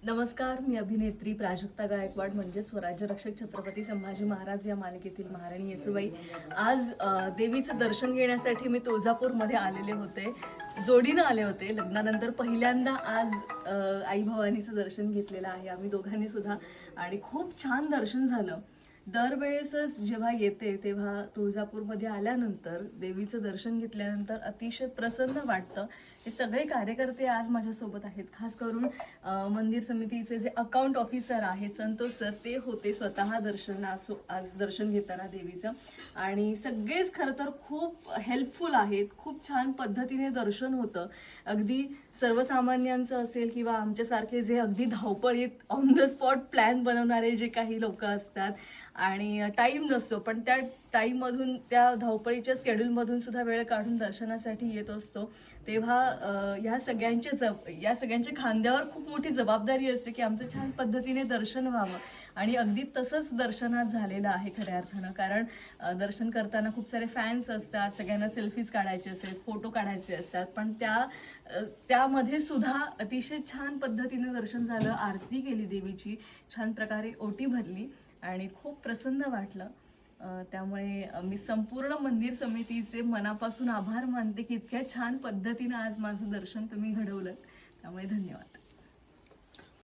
नमस्कार, मी अभिनेत्री प्राजक्ता गायकवाड म्हणजे स्वराज्य रक्षक छत्रपती संभाजी महाराज या मालिकेतील महाराणी येसूबाई. आज देवीचं दर्शन घेण्यासाठी मी तुळजापूरमध्ये आलेले होते. जोडीनं आले होते. लग्नानंतर पहिल्यांदा आज आई भवानीचं दर्शन घेतलेलं आहे आम्ही दोघांनी सुद्धा आणि खूप छान दर्शन झालं. दरवेळेसच जेव्हा येते तेव्हा तुळजापूरमध्ये आल्यानंतर देवीचं दर्शन घेतल्यानंतर अतिशय प्रसन्न वाटतं. हे सगळे कार्यकर्ते आज माझ्यासोबत आहेत. खास करून मंदिर समितीचे जे अकाउंट ऑफिसर आहेत संतोष सर, ते होते स्वतः आज दर्शन घेताना देवीचं. आणि सगळेच खरं तर खूप हेल्पफुल आहेत. खूप छान पद्धतीने दर्शन होतं. अगदी सर्वसामान्यांचं असेल किंवा आमच्यासारखे जे अगदी धावपळीत ऑन द स्पॉट प्लॅन बनवणारे जे काही लोक असतात आणि टाईम नसतो, पण त्या टाईममधून, त्या धावपळीच्या स्केड्यूलमधून सुद्धा वेळ काढून दर्शनासाठी येत असतो, तेव्हा या सगळ्यांच्या खांद्यावर खूप मोठी जबाबदारी असते की आमचं छान पद्धतीने दर्शन व्हावं. आणि अगदी तसंच दर्शनात झालेलं आहे खऱ्या अर्थानं. कारण दर्शन करताना खूप सारे फॅन्स असतात, सगळ्यांना सेल्फीज काढायचे असतात, फोटो काढायचे असतात, पण त्यामध्ये सुद्धा अतिशय छान पद्धतीने दर्शन झालं. आरती केली देवीची, छान प्रकारे ओटी भरली आणि खूप प्रसन्न वाटलं. त्यामुळे मी संपूर्ण मंदिर समितीचे मनापासून आभार मानते की इतक्या छान पद्धतीनं आज माझं दर्शन तुम्ही घडवलं. त्यामुळे धन्यवाद.